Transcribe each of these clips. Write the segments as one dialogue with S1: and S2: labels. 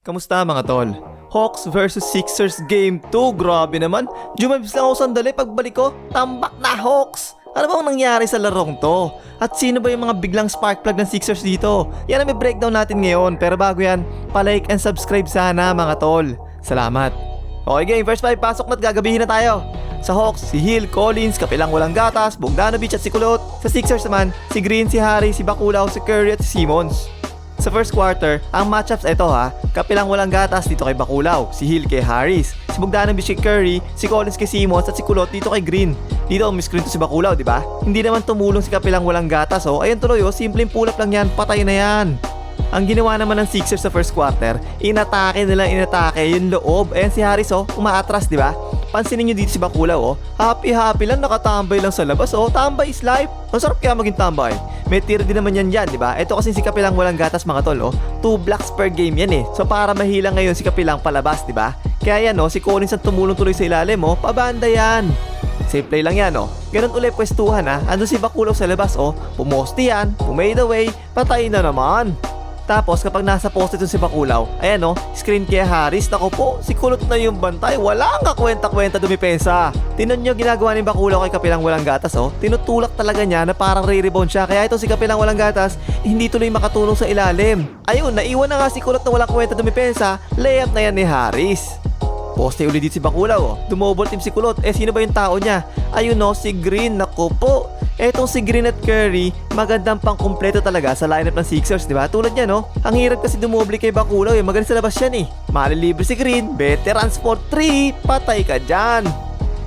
S1: Kamusta mga tol? Hawks versus Sixers Game 2, grabe naman. Jumabs lang ako sandali, pagbalik ko, tambak na Hawks! Ano bang nangyari sa larong to? At sino ba yung mga biglang spark plug ng Sixers dito? Yan ang may breakdown natin ngayon, pero bago yan, palike and subscribe sana mga tol. Salamat. Okay game, first 5 pasok na't gagabihin na tayo. Sa Hawks, si Hill, Collins, kapilang walang gatas, Bogdanovic at si Kulot. Sa Sixers naman, si Green, si Harry, si Bakulao, si Curry at si Simmons. Sa first quarter, ang matchups ito ha, kapilang walang gatas dito kay Bakulao, si Hill kay Harris, si Bogdanovic kay Curry, si Collins kay Simmons at si Kulot dito kay Green. Dito ang miscreen to si Bakulao, di ba? Hindi naman tumulong si kapilang walang gatas ayun tuloy simpleng pull up lang yan, patay na yan. Ang ginawa naman ng Sixers sa first quarter, inatake yung loob. Ayan si Harris umaatras, di ba? Pansinin nyo dito si Bakulao happy lang, nakatambay lang sa labas tambay is life. Ang sarap kaya maging tambay. May tira din naman yan dyan, di ba? Ito kasi si kapilang walang gatas mga tol 2 blocks per game yan So para mahilang ngayon si kapilang palabas, di ba? Kaya yan si Collins ang tumulong tuloy sa ilalim pabanda yan. Safe play lang yan Ganun ulit pwestuhan Andun si Bakulao sa labas pumoste yan, pumade away, patay na naman. Tapos kapag nasa poste si Bakulao, ayan screen kay Harris, nako po, si Kulot na yung bantay, wala nga kwenta-kwenta dumipensa. Tinan nyo ginagawa ni Bakulao kay kapilang walang gatas tinutulak talaga niya na parang re-rebound siya, kaya ito si kapilang walang gatas, hindi tuloy makatulong sa ilalim. Ayun, naiwan na nga si Kulot na walang kwenta dumipensa, layup na yan ni Harris. Poste ulit dito si Bakulao dumobol team si Kulot, sino ba yung tao niya? Ayun si Green, nako po. Etong si Green at Curry, magandang pang kumpleto talaga sa lineup ng Sixers, di ba? Tulad niya ang hirap kasi dumobli kay Bakulao maganda sa labas yan Malilibre si Green, veterans for 3, patay ka dyan.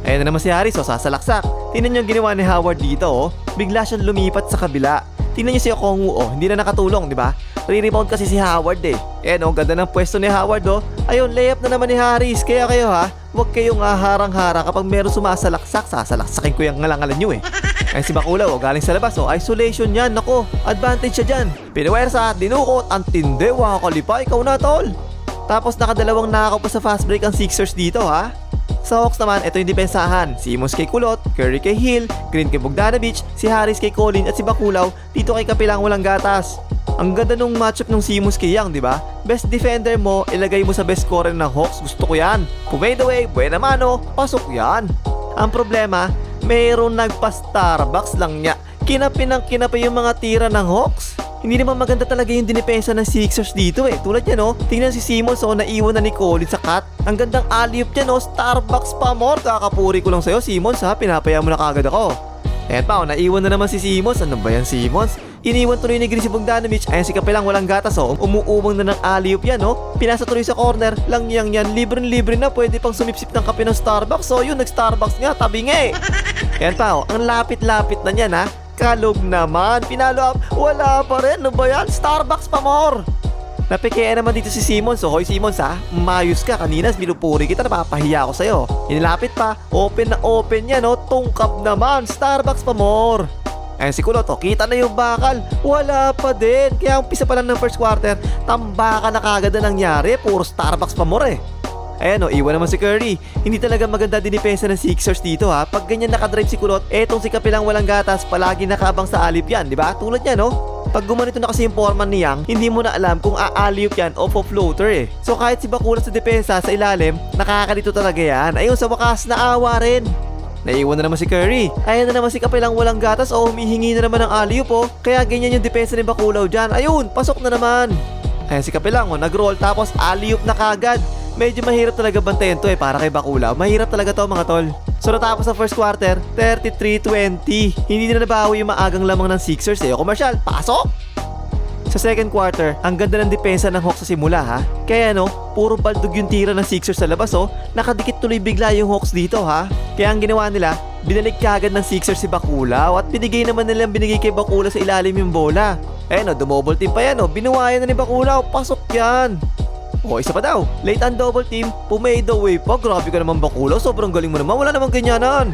S1: Ayun na naman si Harris sasalaksak. Tingnan niyo ang ginawa ni Howard dito bigla siyang lumipat sa kabila. Tingnan niyo si Okongwu hindi na nakatulong, di ba? Re-rebound kasi si Howard ganda ng pwesto ni Howard Ayun, layup na naman ni Harris. Kaya kayo huwag kayong harang-harang kapag meron sumasalaksak, sasalaksakin ko yung ngalangalan nyo Ay si Bakulao galing sa labas isolation yan, nako, advantage siya dyan. Piniwersa, dinukot, ang tindi, wakakalipa, ikaw na tol. Tapos nakadalawang nakaw pa sa fast break ang Sixers dito Sa Hawks naman, ito yung depensahan. Simmons kay Kulot, Curry kay Hill, Green kay Bogdanovic, si Harris kay Collins at si Bakulao dito kay kapilang walang gatas. Ang ganda nung matchup ng Simmons kay Young, di ba? Best defender mo, ilagay mo sa best scorer ng Hawks, gusto ko yan. Pumade away, buena mano, pasok yan. Ang problema, mayroon nagpa-Starbucks lang niya. Kinapi yung mga tira ng Hawks. Hindi naman maganda talaga yung dinipensa ng Sixers dito Tulad yan tingnan si Simmons naiwan na ni Collins sa cut. Ang gandang alley-oop yan Starbucks pa more. Kakapuri ko lang sa'yo Simmons pinapaya mo na kagad ako. Ayan pa naiwan na naman si Simmons. Ano ba yan Simmons? Iniwan tuloy ni Green si Bogdanovic. Ayan si kapilang walang gatas umuubang na ng alley-oop yan Pinasa tuloy sa corner. Lang yan libre na, pwede pang sumipsip ng kape ng Starbucks. Yun nag-Starbucks nga, tabi nga Ayan pa ang lapit-lapit na niyan Kalog naman, pinalo up, wala pa rin, ano ba yan? Starbucks pa more. Napikea naman dito si Simmons hoy Simmons mayos ka, kanina minupuri kita, napapahiya ako sa'yo. Inilapit pa, open na open yan tungkap naman, Starbucks pa more. Ayan si Kulot kita na yung bakal, wala pa din. Kaya umpisa pa lang ng first quarter, tambakan na kagad na nangyari, puro Starbucks pa more Ayan iwan naman si Curry. Hindi talaga maganda dinipensa ng Sixers dito Pag ganyan nakadrive si Kulot, etong si kapilang walang gatas, palagi nakaabang sa alip yan, di ba? Tulad yan Pag gumanito na kasi yung foreman ni Young, hindi mo na alam kung a-alley-oop yan o floater So kahit si Bakulao sa depensa sa ilalim, nakakalito talaga yan. Ayun, sa wakas naawa rin. Naiwan na naman si Curry. Ayan na naman si kapilang walang gatas humihingi na naman ng alley-oop Kaya ganyan yung depensa ni Bakulao dyan. Ayun, pasok na naman. Ayan si kapilang nag-roll tapos alley-oop na kagad. Medyo mahirap talaga bantayan to para kay Bakulao. Mahirap talaga to mga tol. So natapos sa first quarter, 33-20. Hindi na nabawi yung maagang lamang ng Sixers commercial, pasok! Sa second quarter, ang ganda ng depensa ng Hawks sa simula Kaya puro baldog yung tira ng Sixers sa labas Nakadikit tuloy bigla yung Hawks dito Kaya ang ginawa nila, binalik kagad ng Sixers si Bakulao. At binigay naman nila binigay kay Bakulao sa ilalim yung bola. Dumobble team pa yan binuwayan na ni Bakulao, pasok yan. Isa pa daw, late and double team, pumade away pa. Grabe ka naman Bakulao, sobrang galing mo naman, wala namang ganyanan.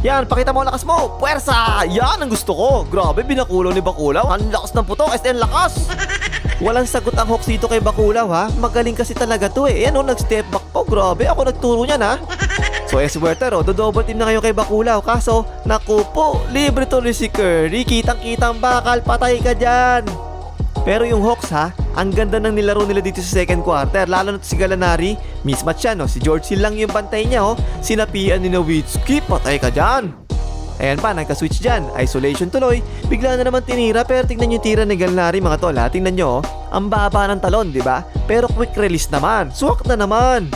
S1: Yan, pakita mo ang lakas mo, puwersa, yan ang gusto ko. Grabe, Bakulao ni Bakulao, ang lakas ng puto, ang lakas. Walang sagot ang Hawks dito kay Bakulao magaling kasi talaga to Yan nag-step back po, grabe, ako nagturo niyan So Swerter do-double team na ngayon kay Bakulao. Kaso, naku po, libre tuloy si Curry, kitang-kitang bakal, patay ka dyan. Pero yung Hawks Ang ganda ng nilaro nila dito sa second quarter, lalo na si Gallinari. Mismatch yan, si George Hill lang yung bantay niya, sinapian ni Nowitzki, patay ka dyan. Ayan pa, nagka-switch dyan, isolation tuloy, bigla na naman tinira, pero tingnan yung tira ni Gallinari mga tol ha, tingnan nyo ang baba ng talon, di ba? Pero quick release naman, swak na naman.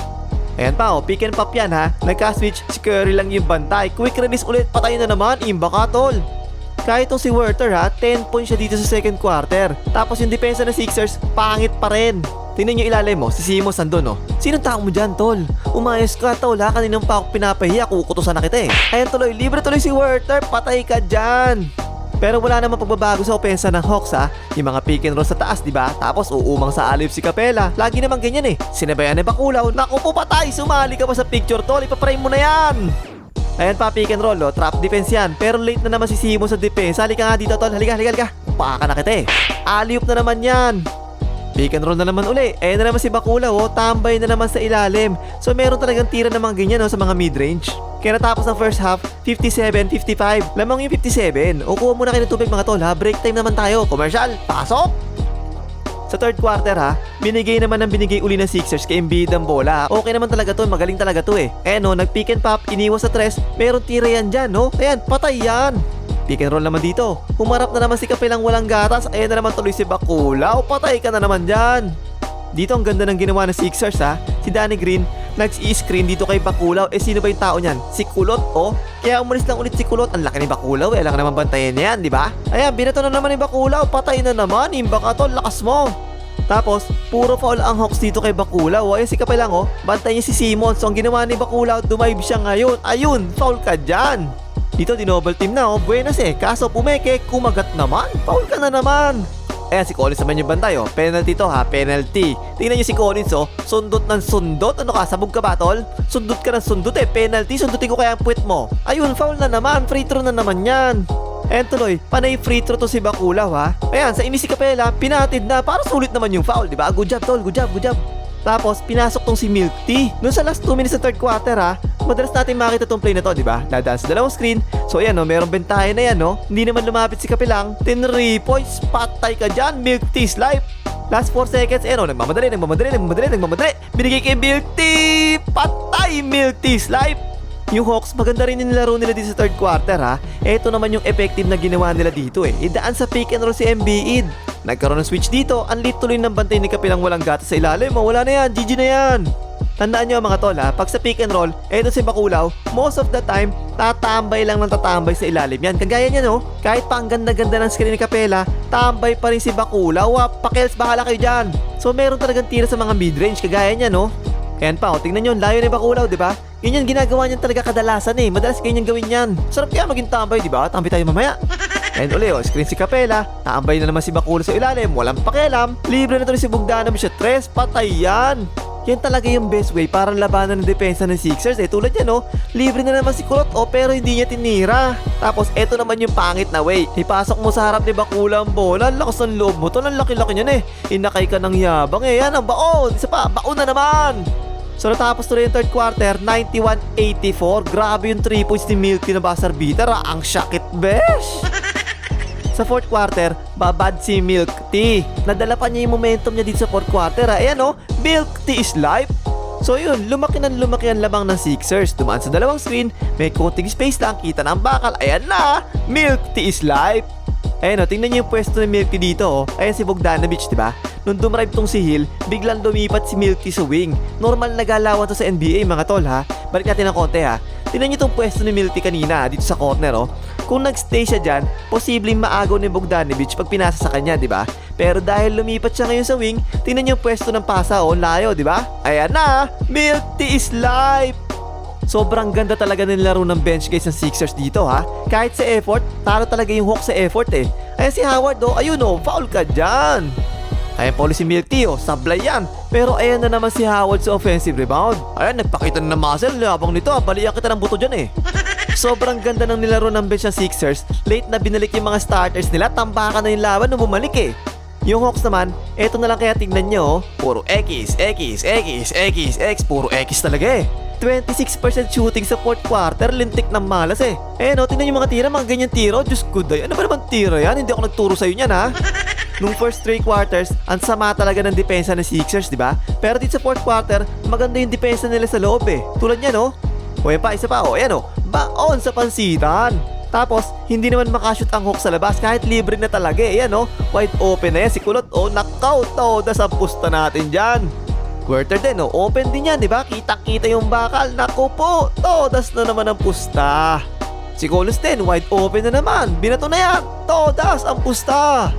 S1: Ayan pa, pick and pop yan ha, nagka-switch, si Curry lang yung bantay, quick release ulit, patay na naman, imba ka tol. Kahit tong si Werther ha, 10 points siya dito sa second quarter, tapos yung depensa ng Sixers, pangit pa rin. Tingnan nyo ilalim mo, si Simmons nandun Sinong tao mo dyan tol? Umayos ka tol ha, kaninang pa ako pinapahiya, kukutusan na kita Ayan tuloy, libre tuloy si Werther, patay ka dyan. Pero wala namang pagbabago sa opensa ng Hawks ha, yung mga pick and roll sa taas diba? Tapos uumang sa alif si Capela, lagi naman ganyan Sinabayan ni Bakulaw, naku po patay, sumali ka pa sa picture tol, ipaprame mo na yan. Ayan pa, pick and roll trap defense yan, pero late na naman si Simmons sa defense. Halika nga dito tol, halika. Paka na kita Alley-oop na naman yan. Pick and roll na naman uli. Ayan na naman si Bakulaw tambay na naman sa ilalim. So meron talagang tira na mga ganyan sa mga mid-range. Kaya natapos ang first half, 57-55. Lamang yung 57. O kuha muna kayo ng tubig mga tol ha, break time naman tayo. Commercial, pasok! Sa third quarter ha, binigay naman uli ng Sixers kay Embiid ang bola. Okay naman talaga to, magaling talaga to nag-pick and pop, iniwas sa tres, meron tira yan dyan Ayan, patay yan. Pick and roll naman dito. Humarap na naman si Kapelang walang gatas. Ayan na naman tuloy si Bakulaw. Patay ka na naman dyan. Dito ang ganda ng ginawa ng Sixers ha. Si Danny Green nag-i-screen dito kay Bakulaw. Sino ba yung tao niyan? Si Kulot Kaya umalis lang ulit si Kulot. Ang laki ni Bakulaw alam naman bantayan niya yan, di ba? Ayan, binato na naman ni Bakulaw. Patay na naman. Imba ka tol, lakas mo. Tapos, puro foul ang Hawks dito kay Bakulaw. Ayan si Kapelang bantay niya si Simmons. So ang ginawa ni Bakulaw, dumive siya ngayon. Ayun, foul ka dyan. Dito dinouble team na buenas kaso pumeke, kumagat naman, foul ka na naman. Ayan si Collins naman yung bantay penalty to ha, penalty. Tingnan nyo si Collins sundot ng sundot, ano ka, sabog ka ba tol? Sundot ka ng sundot penalty, sundutin ko kaya ang puwet mo. Ayun, foul na naman, free throw na naman yan. Ayan tuloy, panay free throw to si Bakulaw ha. Ayan, sa inis si Capela, pinatid na, para sulit naman yung foul, diba? Good job tol, good job. Tapos, pinasok tong si Milk Tea. Noon sa last 2 minutes sa third quarter ha, madalas natin makita tong play na to, di ba? Dadaan sa dalawang screen. So ayan merong bentahe na yan Hindi naman lumapit si Kapelang. 10 points, patay ka dyan, Milk Tea's life. Last 4 seconds, nagmamadali. Binigay kay Milk Tea, patay Milk Tea's life. Yung Hawks, maganda rin yung nilaro nila dito sa third quarter ha. Ito naman yung effective na ginawa nila dito Idaan sa pick and roll si Embiid. Nagkaroon ng switch dito, ang lit tuloy ng bantay ni Kapelang walang gatas sa ilalim. Wala na yan, GG na yan. Tandaan nyo mga tol ha, pag sa pick and roll, eto si Bakulaw, most of the time, tatambay lang ng tatambay sa ilalim yan. Kagaya niya kahit pa ang ganda-ganda ng screen ni Capela, tambay pa rin si Bakulaw. Pakels, bahala kayo dyan. So meron talagang tira sa mga mid-range, kagaya niya Ayan pa, tingnan nyo, layo ni Bakulaw, di ba? Ganyan ginagawa niyan talaga kadalasan madalas ganyan gawin yan. Sarap kaya maging tambay, di ba? Tambay tayo mamaya. And uli screen si Capela, tambay na naman si Bakulaw sa ilalim, walang pakialam. Libre na to si Bogdanovic siya, tres, patay yan. Yan talaga yung best way para labanan ng depensa ng Sixers tulad yan libre na naman si Kulot pero hindi niya tinira. Tapos eto naman yung pangit na way, ipasok mo sa harap ni Bakulaw ang bola, lakas ng loob mo to, ang laki-laki niyan inakay ka ng yabang yan ang baon, isa pa, baon na naman. So natapos tuloy yung third quarter, 91-84, grabe yung 3 points ni Milky na buzzer beater ang syakit besh. Sa fourth quarter, babad si Milk Tea. Nadala pa niya yung momentum niya dito sa fourth quarter Ayan Milk Tea is life. So yun, lumaki ang labang ng Sixers. Dumaan sa dalawang screen, may konting space lang, kita na ang bakal. Ayan na, Milk Tea is life. Ayan tingnan niyo yung pwesto ng Milk Tea dito Ayan si Bogdanovic, diba? Nung dumrive tong si Hill, biglang lumipat si Milk Tea sa wing. Normal na galawan to sa NBA mga tol ha. Balik natin ng konti ha. Tingnan niyo tong pwesto ni Milk Tea kanina dito sa corner Kung nagstay siya dyan, posibleng maagaw ni Bogdanovic pag pinasa sa kanya, di ba? Pero dahil lumipat siya ngayon sa wing, tingnan niyo yung pwesto ng pasa layo, di ba? Ayan na, Milk Tea is life! Sobrang ganda talaga ng laro ng bench guys ng Sixers dito ha. Kahit sa effort, talo talaga yung Hawks sa effort Ayan si Howard ayun foul ka dyan. Ayan pa ulit si Milk Tea sablay yan. Pero ayan na naman si Howard sa offensive rebound. Ayan, nagpakita na ng muscle, labang nito, baliyan kita ng buto dyan Sobrang ganda ng nilaro ng bench ng Sixers. Late na binalik yung mga starters nila, tambakan na yung laban nung bumalik Yung Hawks naman, eto na lang kaya tignan nyo puro X, puro X talaga 26% shooting sa fourth quarter, lintik ng malas tingnan yung mga tira, mga ganyan tiro, Diyos ko day, ano ba naman tira yan? Hindi ako nagturo sa'yo niyan ha. Nung first 3 quarters, ang sama talaga ng depensa ng Sixers, di ba? Pero dito sa fourth quarter, maganda yung depensa nila sa loob eh. Tulad niyan, oh. O yan pa, isa pa, oh. Ayan, oh. Baon sa pansitan. Tapos, hindi naman makashoot ang Hawks sa labas kahit libre na talaga eh. Ayan, oh. Wide open na yan. Si Kulot, oh. Knockout, oh. Das ang pusta natin dyan. Quarter din, oh. Open din yan, di ba? Kita-kita yung bakal. Naku po. Todas na naman ang pusta. Si Colos din, wide open na naman. Binato na yan. Todas ang pusta.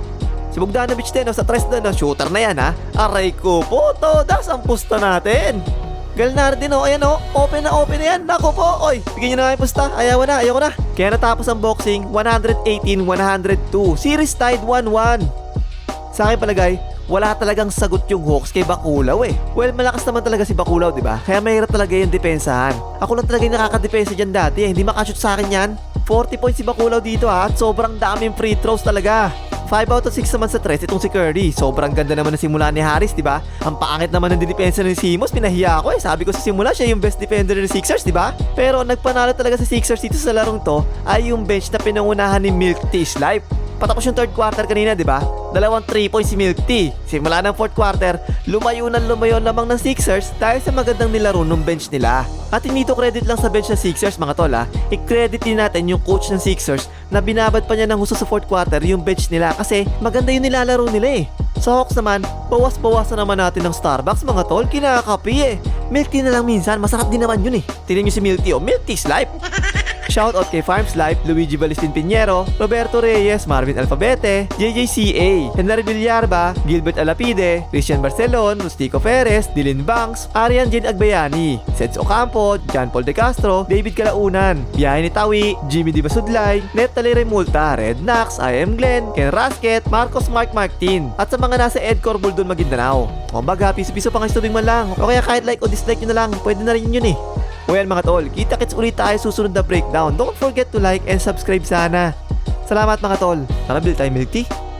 S1: Si Bogdanovic din, sa tres na, shooter na yan ha. Aray ko po, todas ang pusta natin. Gallinari din, ayan open na yan. Naku po, oy, bigyan nyo na nga yung pusta. Ayaw ko na. Kaya natapos ang boxing, 118-102. Series tied 1-1. Sa akin palagay, wala talagang sagot yung Hawks kay Baculaw eh. Well, malakas naman talaga si Baculaw, di ba? Kaya mahirap talaga yung depensahan. Ako lang talaga yung nakakadepensa dyan dati eh. Hindi makashoot sa akin yan. 40 points si Baculaw dito ha. At sobrang daming free throws talaga. 5 out of 6 naman sa 3 itong si Curry. Sobrang ganda naman ng simula ni Harris, di ba? Ang pangit naman ng depensa ng Simos, pinahiya ako eh. Sabi ko sa simula, siya yung best defender ng Sixers, di ba? Pero nagpanalo talaga sa Sixers dito sa larong to ay yung bench na pinangunahan ni Milk Tea Life. Patapos yung third quarter kanina, di ba? 2 3 points si Milk Tea. Simula ng fourth quarter, lumayo lamang ng Sixers dahil sa magandang nilaro ng bench nila. At hindi to credit lang sa bench ng Sixers mga tol ha. I-credit din natin yung coach ng Sixers na binabad pa niya ng husto sa fourth quarter yung bench nila kasi maganda yung nilalaro nila eh. Sa Hawks naman, bawas-bawasan naman natin ng Starbucks mga tol, kinakapi eh. Milk tea na lang minsan, masarap din naman yun eh. Tingnan nyo si Milk Tea, Milk Tea's Life. Shoutout kay Farms Life, Luigi Balestin Piñero, Roberto Reyes, Marvin Alfabete, JJCA, Henry Villarba, Gilbert Alapide, Christian Barcelon, Rustico Perez, Dylan Banks, Arian Jane Agbayani, Seds Ocampo, John Paul De Castro, David Calaunan, Biyahe ni Tawi, Jimmy Di Basudlay, Netali Remulta, Red Nax, I am Glenn, Ken Rasket, Marcos Martin, at sa mga nasa Edcor Buldon Maguindanao. Kumbaga, piso-piso pang istubing man lang, o kaya kahit like o dislike nyo na lang, pwede na rin yun eh. O yan mga tol, kita-kits ulit tayo susunod na breakdown. Don't forget to like and subscribe sana. Salamat mga tol. Tara, bil tayo milk tea.